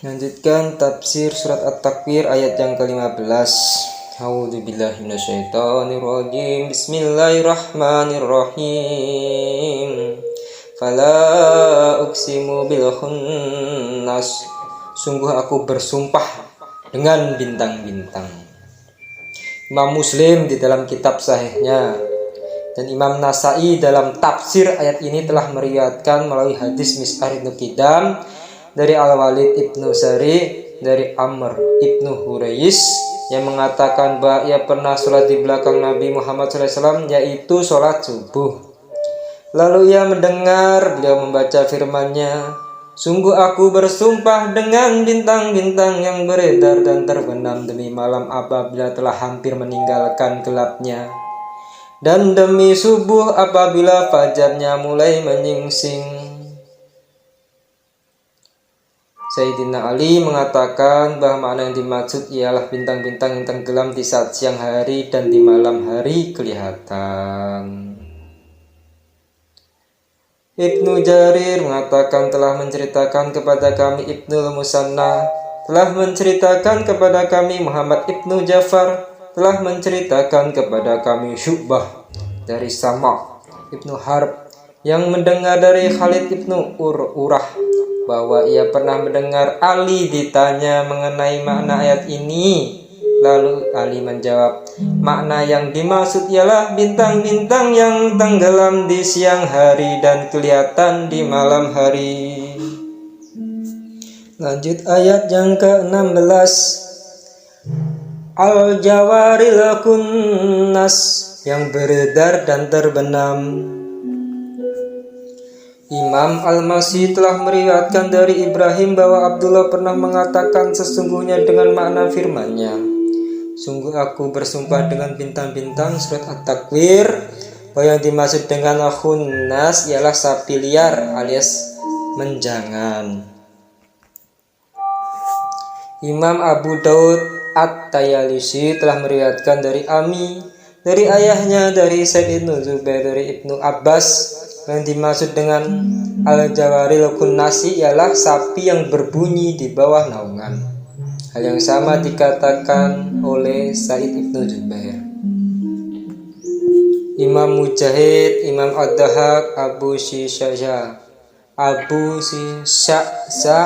Lanjutkan tafsir surat At-Takwir ayat yang ke-15. A'udzubillahi minasyaitonirrajim. Bismillahirrahmanirrahim. Fala uqsimu bil khunnas. Sungguh aku bersumpah dengan bintang-bintang. Imam Muslim di dalam kitab sahihnya dan Imam Nasai dalam tafsir ayat ini telah meriwayatkan melalui hadis Mis'ar ibn Qidam dari Al-Walid ibnu Sari dari Amr ibnu Hurais yang mengatakan bahwa ia pernah sholat di belakang Nabi Muhammad SAW, yaitu sholat subuh. Lalu ia mendengar beliau membaca firman-Nya, sungguh aku bersumpah dengan bintang-bintang yang beredar dan terbenam demi malam apabila telah hampir meninggalkan gelapnya, dan demi subuh apabila fajarnya mulai menyingsing. Sayyidina Ali mengatakan bahwa makna yang dimaksud ialah bintang-bintang yang tenggelam di saat siang hari dan di malam hari kelihatan. Ibnu Jarir mengatakan telah menceritakan kepada kami Ibnu Musanna, telah menceritakan kepada kami Muhammad Ibnu Ja'far, telah menceritakan kepada kami Syu'bah dari Sama' Ibnu Harb yang mendengar dari Khalid Ibnu Urah bahwa ia pernah mendengar Ali ditanya mengenai makna ayat ini. Lalu Ali menjawab, makna yang dimaksud ialah bintang-bintang yang tenggelam di siang hari dan kelihatan di malam hari. Lanjut ayat yang ke-16. Al-jawaril kunnas, yang beredar dan terbenam. Imam Al-Masih telah meriwayatkan dari Ibrahim bahwa Abdullah pernah mengatakan sesungguhnya dengan makna firman-Nya, sungguh aku bersumpah dengan bintang-bintang surat At-Takwir, bahwa yang dimaksud dengan khunnas ialah sapi liar alias menjangan. Imam Abu Daud At-Tayalisi telah meriwayatkan dari Ami, dari ayahnya dari Said ibn Zubair dari Ibnu Abbas, yang dimaksud dengan al-jawaril kunnasi ialah sapi yang berbunyi di bawah naungan. Hal yang sama dikatakan oleh Said ibn Zubair. Imam Mujahid, Imam Ad-Dahhak, Abu Sisa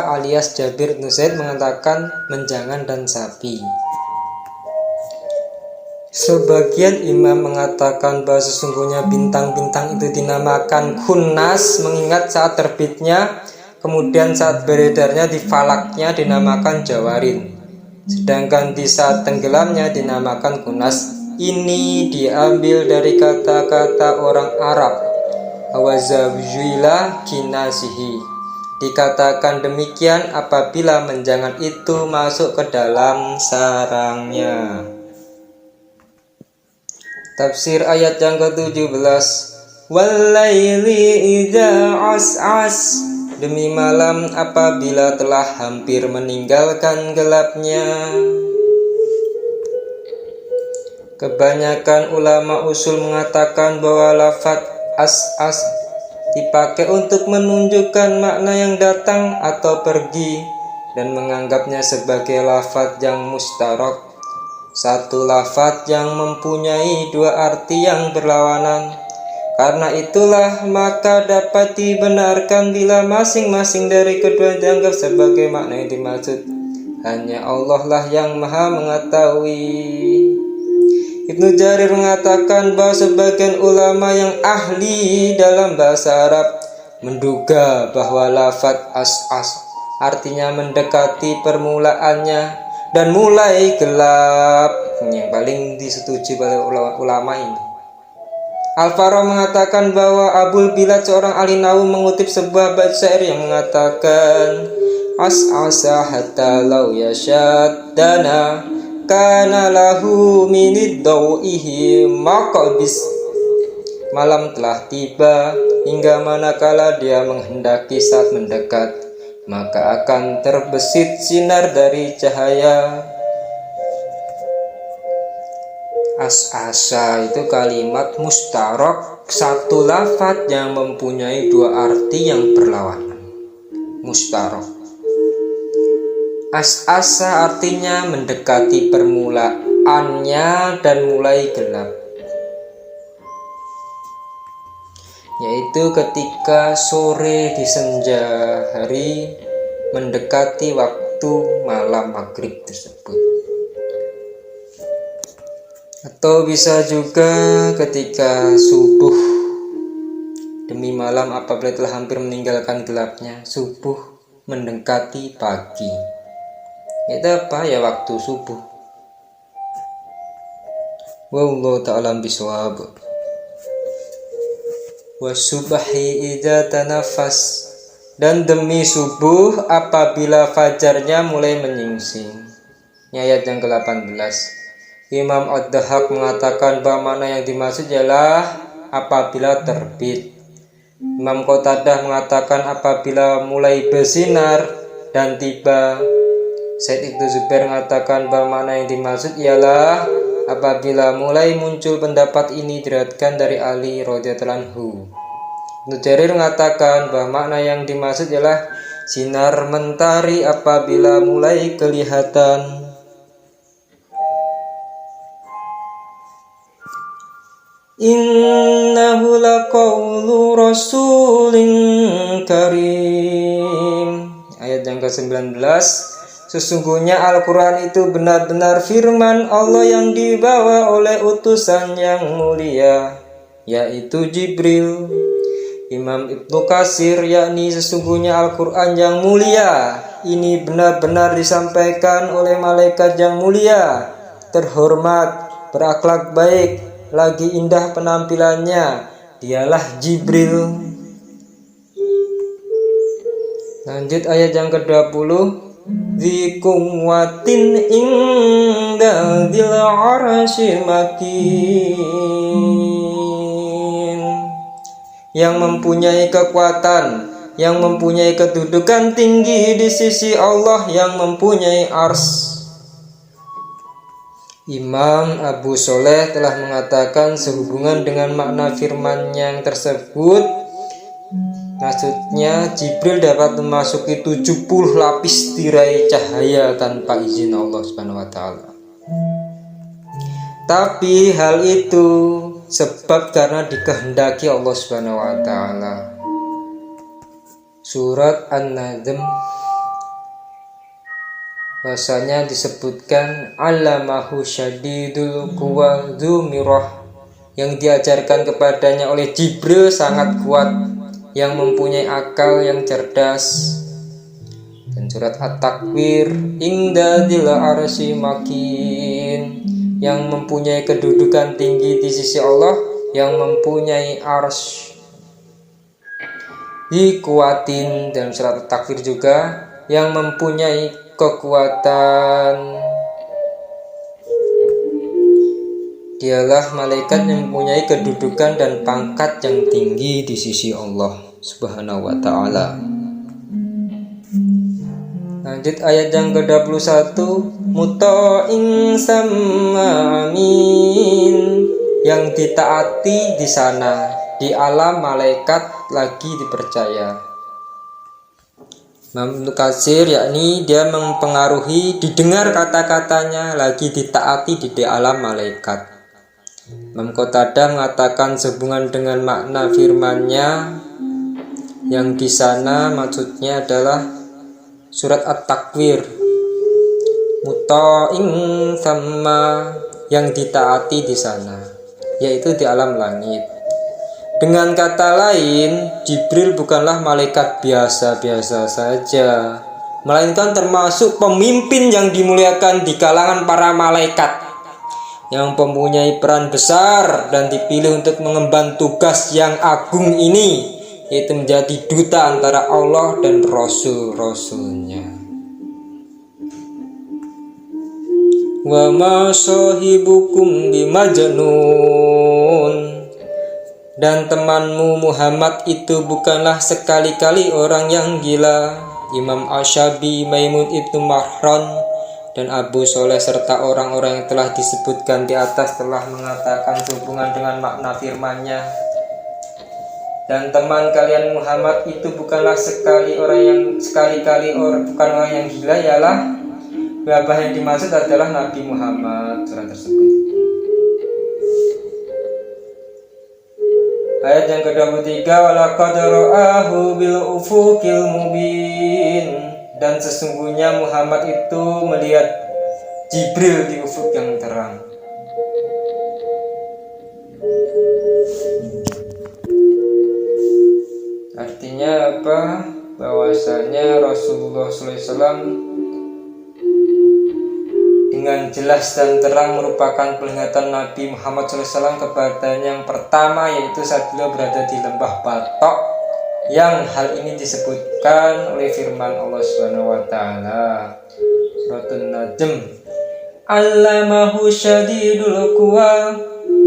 alias Jabir bin Zaid mengatakan menjangan dan sapi. Sebagian imam mengatakan bahwa sesungguhnya bintang-bintang itu dinamakan khunnas mengingat saat terbitnya, kemudian saat beredarnya di falaknya dinamakan jawarin, sedangkan di saat tenggelamnya dinamakan khunnas. Ini diambil dari kata-kata orang Arab awazawjila kinasihi. Dikatakan demikian apabila menjangan itu masuk ke dalam sarangnya. Tafsir ayat yang ke-17. Wallaili idza as'as, demi malam apabila telah hampir meninggalkan gelapnya. Kebanyakan ulama usul mengatakan bahwa lafaz as-as dipakai untuk menunjukkan makna yang datang atau pergi dan menganggapnya sebagai lafaz yang mustarak, satu lafaz yang mempunyai dua arti yang berlawanan. Karena itulah maka dapat dibenarkan bila masing-masing dari kedua dianggap sebagai makna yang dimaksud. Hanya Allah lah yang maha mengetahui. Ibnu Jarir mengatakan bahwa sebagian ulama yang ahli dalam bahasa Arab menduga bahwa lafaz as-as artinya mendekati permulaannya dan mulai gelap, yang paling disetujui oleh ulama ini. Al-Farah mengatakan bahwa Abul Bilad seorang ahli nahwu mengutip sebuah bait syair yang mengatakan as-asa hatta law yashaddana kana lahu minid dawihi maqabis. Malam telah tiba, hingga manakala dia menghendaki saat mendekat, maka akan terbesit sinar dari cahaya. As-asa itu kalimat mustarak, satu lafaz yang mempunyai dua arti yang berlawanan. Mustarak. As-asa artinya mendekati permulaannya dan mulai gelap, yaitu ketika sore di senja hari mendekati waktu malam maghrib tersebut. Atau bisa juga ketika subuh demi malam apabila telah hampir meninggalkan gelapnya, subuh mendekati pagi. Itu apa ya, waktu subuh. Wallahu ta'ala bisawab. Wasubhi idza tanafas, dan demi subuh apabila fajarnya mulai menyingsing. Ayat yang ke-18. Imam Ad-Dahhak mengatakan bahwa mana yang dimaksud ialah apabila terbit. Imam Qatadah mengatakan apabila mulai bersinar dan tiba. Said Ibnu Zubair mengatakan bahwa mana yang dimaksud ialah apabila mulai muncul. Pendapat ini diriwayatkan dari Ali radhiyallahu anhu. Ibnu Jarir mengatakan bahwa makna yang dimaksud ialah sinar mentari apabila mulai kelihatan. Innahu laqaulu rasulin karim. Ayat yang ke-19. Sesungguhnya Al-Quran itu benar-benar firman Allah yang dibawa oleh utusan yang mulia, yaitu Jibril. Imam Ibnu Katsir, yakni sesungguhnya Al-Quran yang mulia ini benar-benar disampaikan oleh malaikat yang mulia, terhormat, berakhlak baik, lagi indah penampilannya, dialah Jibril. Lanjut ayat yang ke-20. Dzi quwwatin inda dzil arsy makin, yang mempunyai kekuatan, yang mempunyai kedudukan tinggi di sisi Allah yang mempunyai ars. Imam Abu Sholeh telah mengatakan sehubungan dengan makna firman yang tersebut, maksudnya Jibril dapat memasuki 70 lapis tirai cahaya tanpa izin Allah Subhanahu wa taala. Tapi hal itu sebab karena dikehendaki Allah Subhanahu wa taala. Surat An-Najm bahasanya disebutkan allamahu syadidul quwa dzu mirah, yang diajarkan kepadanya oleh Jibril sangat kuat, yang mempunyai akal yang cerdas. Dan surat At-Takwir inda dzil arsy makin, yang mempunyai kedudukan tinggi di sisi Allah yang mempunyai arsy. Dikuatin dalam surat At-Takwir juga, yang mempunyai kekuatan. Dialah malaikat yang mempunyai kedudukan dan pangkat yang tinggi di sisi Allah Subhanahu wa ta'ala. Lanjut ayat yang ke-21. Muta'in sama amin, yang ditaati di sana, di alam malaikat lagi dipercaya. Imam Ibnu Katsir, yakni dia mempengaruhi, didengar kata-katanya, lagi ditaati di alam malaikat. Imam Qatadah mengatakan sehubungan dengan makna firman-Nya yang di sana maksudnya adalah surat At-Takwir. Muta'in sama, yang ditaati di sana, yaitu di alam langit. Dengan kata lain, Jibril bukanlah malaikat biasa-biasa saja, melainkan termasuk pemimpin yang dimuliakan di kalangan para malaikat, yang mempunyai peran besar dan dipilih untuk mengemban tugas yang agung ini, yaitu menjadi duta antara Allah dan Rasul-Rasulnya. Wa ma sahibukum bimajnun, dan temanmu Muhammad itu bukanlah sekali-kali orang yang gila. Imam Asy-Syabi, Maimun Ibnu Mahran, dan Abu Sholeh serta orang-orang yang telah disebutkan di atas telah mengatakan sehubungan dengan makna firman-Nya. Dan teman kalian Muhammad itu bukanlah bukan orang yang gila, ialah Bapak yang dimaksud adalah Nabi Muhammad. Surat tersebut. Ayat yang ke-23, walaqad ra'ahu bil ufuqil mubin. Dan sesungguhnya Muhammad itu melihat Jibril di ufuk yang terang. Artinya apa? Bahwasanya Rasulullah SAW dengan jelas dan terang merupakan penglihatan Nabi Muhammad SAW kepadanya yang pertama, yaitu saat beliau berada di lembah Batok, yang hal ini disebutkan oleh firman Allah SWT. Surat An-Najm. Allamahu syadidul quwa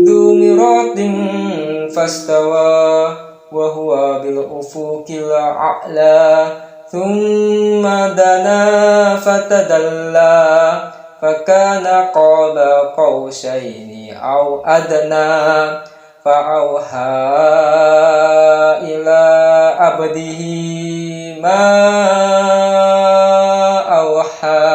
dzu miratin fastawa wa huwa bil ufuqil a'la thumma dana fatadalla fakana qaba qausaini aw adna fa'auha ila abdihi ma auha.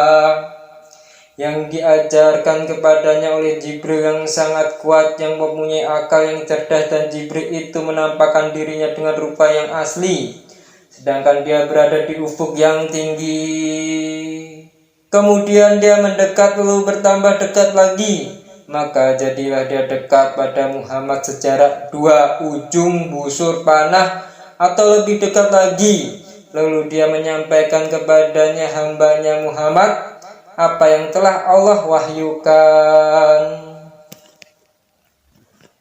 Yang diajarkan kepadanya oleh Jibril yang sangat kuat, yang mempunyai akal yang cerdas, dan Jibril itu menampakkan dirinya dengan rupa yang asli, sedangkan dia berada di ufuk yang tinggi. Kemudian dia mendekat lalu bertambah dekat lagi, maka jadilah dia dekat pada Muhammad sejarak 2 ujung busur panah atau lebih dekat lagi. Lalu dia menyampaikan kepadanya hambanya Muhammad apa yang telah Allah wahyukan.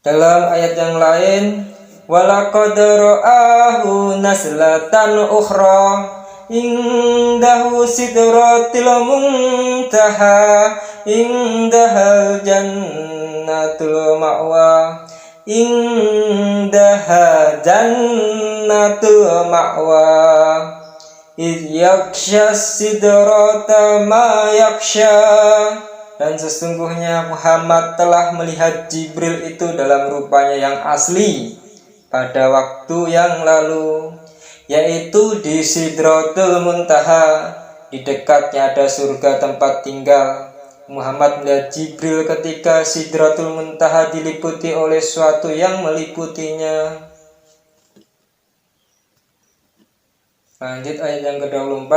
Dalam ayat yang lain, walaqad ra'ahu naslatan ukhra indahu sidratil muntaha indahal jannatul ma'wa indaha jannatul ma'wa idh yaksha sidrata ma yaksha. Dan sesungguhnya Muhammad telah melihat Jibril itu dalam rupanya yang asli pada waktu yang lalu, yaitu di Sidratul Muntaha, di dekatnya ada surga tempat tinggal. Muhammad melihat Jibril ketika Sidratul Muntaha diliputi oleh sesuatu yang meliputinya. Lanjut ayat yang ke-24,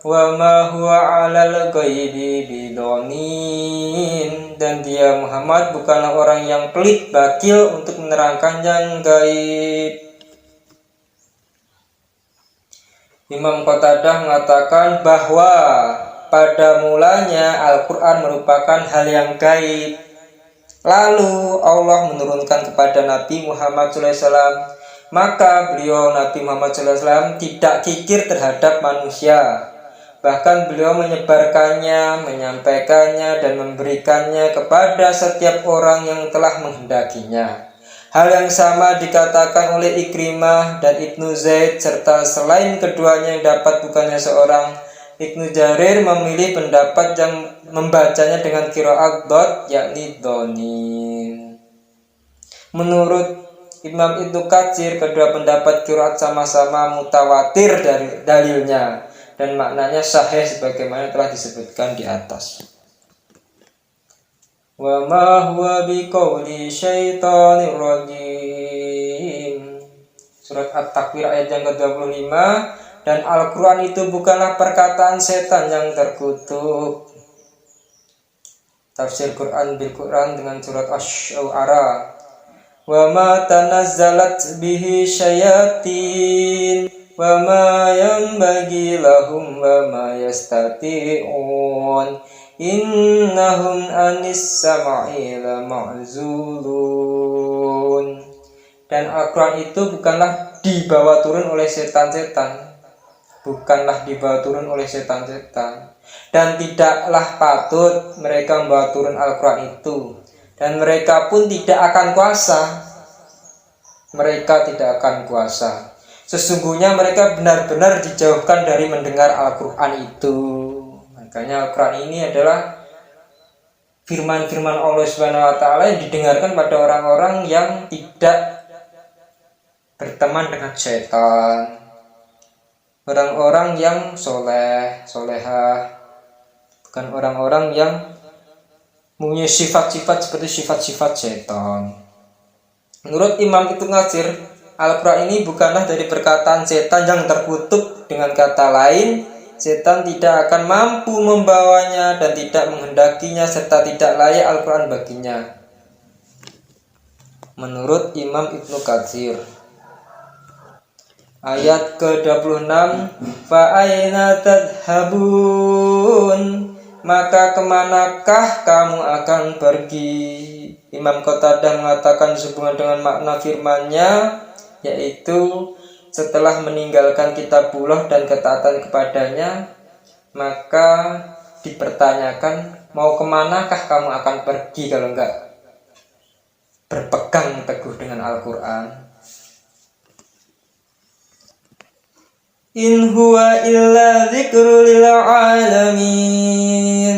wa ma huwa 'alal ghaibi bidonin. Dan dia Muhammad bukanlah orang yang pelit bakil untuk menerangkan yang gaib. Imam Qatadah mengatakan bahwa pada mulanya Al-Quran merupakan hal yang gaib. Lalu Allah menurunkan kepada Nabi Muhammad SAW. Maka beliau Nabi Muhammad SAW tidak kikir terhadap manusia. Bahkan beliau menyebarkannya, menyampaikannya, dan memberikannya kepada setiap orang yang telah menghendakinya. Hal yang sama dikatakan oleh Ikrimah dan Ibnu Zaid, serta selain keduanya yang dapat bukannya seorang. Ibnu Jarir memilih pendapat yang membacanya dengan qiraat dot, yakni donin. Menurut Imam Ibnu Katsir, kedua pendapat qiraat sama-sama mutawatir dari dalilnya dan maknanya sahih sebagaimana telah disebutkan di atas. Wa ma huwa biqauli syaitonir rajim. Surat At-Takwir ayat yang ke-25. Dan Al-Quran itu bukanlah perkataan setan yang terkutuk. Tafsir Quran bil Quran dengan surat Asy-Syu'ara. Wa ma tanazzalat bihi syayatin wa ma yanbaghi lahum wa ma yastati'un innahum anis sam'i lama'zulun. Dan Al-Quran itu bukanlah dibawa turun oleh setan-setan, bukanlah dibawa turun oleh setan-setan, dan tidaklah patut mereka membawa turun Al-Quran itu. Dan mereka pun tidak akan kuasa. Mereka tidak akan kuasa. Sesungguhnya mereka benar-benar dijauhkan dari mendengar Al-Quran itu. Makanya Al-Quran ini adalah firman-firman Allah SWT yang didengarkan pada orang-orang yang tidak berteman dengan setan, orang-orang yang soleh, solehah, bukan orang-orang yang mempunyai sifat-sifat seperti sifat-sifat setan. Menurut Imam Ibnu Katsir, Al-Quran ini bukanlah dari perkataan setan yang terkutuk. Dengan kata lain, setan tidak akan mampu membawanya dan tidak menghendakinya serta tidak layak Al-Quran baginya. Menurut Imam Ibnu Katsir. Ayat ke-26, fa aina tadhhabun, maka kemanakah kamu akan pergi? Imam Qatadah mengatakan sehubungan dengan makna firman-Nya, yaitu setelah meninggalkan kitabullah dan ketaatan kepadanya, maka dipertanyakan, mau kemanakah kamu akan pergi kalau enggak berpegang teguh dengan Al-Quran? In huwa illa dzikrul lil alamin.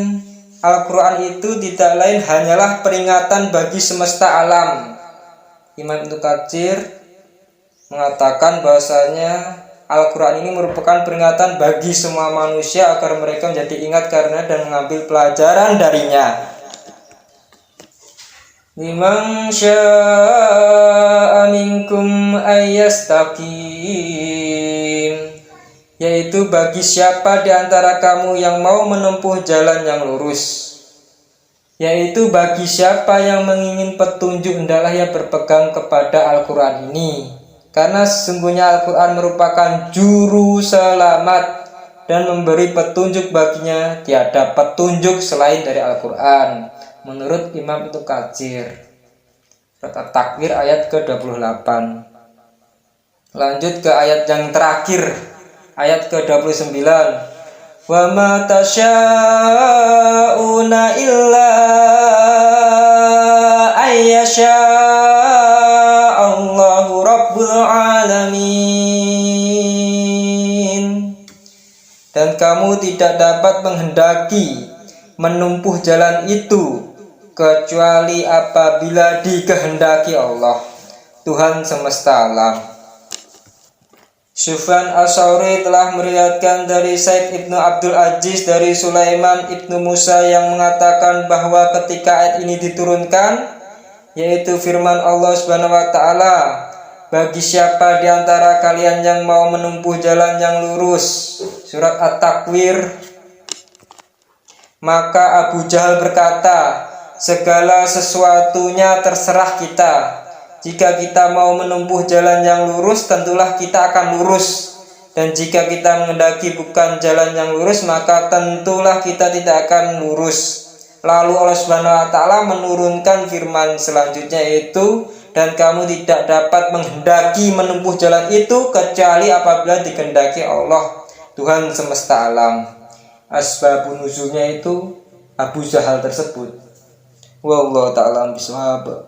Al-Quran itu tidak lain hanyalah peringatan bagi semesta alam. Imam Ibnu Katsir mengatakan bahwasanya Al-Quran ini merupakan peringatan bagi semua manusia agar mereka menjadi ingat karena dan mengambil pelajaran darinya. Liman syaa minkum ayyastaqim, yaitu bagi siapa di antara kamu yang mau menempuh jalan yang lurus. Yaitu bagi siapa yang mengingin petunjuk, hendaklah ia berpegang kepada Al-Quran ini. Karena sesungguhnya Al-Quran merupakan juru selamat dan memberi petunjuk baginya. Tiada petunjuk selain dari Al-Quran. Menurut Imam Ibnu Katsir. Surat At-Takwir ayat ke-28. Lanjut ke ayat yang terakhir, ayat ke-29. Wa ma tasya'una illa ayyasha Allahu rabbul alamin. Dan kamu tidak dapat menghendaki menempuh jalan itu kecuali apabila dikehendaki Allah, Tuhan semesta alam. Sufyan Ats-Tsauri telah meriwayatkan dari Said Ibnu Abdul Aziz dari Sulaiman Ibnu Musa yang mengatakan bahwa ketika ayat ini diturunkan, yaitu firman Allah Subhanahu wa taala, bagi siapa di antara kalian yang mau menempuh jalan yang lurus, surat At-Takwir, maka Abu Jahal berkata, segala sesuatunya terserah kita. Jika kita mau menempuh jalan yang lurus, tentulah kita akan lurus. Dan jika kita menghendaki bukan jalan yang lurus, maka tentulah kita tidak akan lurus. Lalu Allah Subhanahu wa taala menurunkan firman selanjutnya, yaitu dan kamu tidak dapat menghendaki menempuh jalan itu kecuali apabila dikehendaki Allah, Tuhan semesta alam. Asbabun nuzulnya itu Abu Jahal tersebut. Wallahu ta'ala bishawab.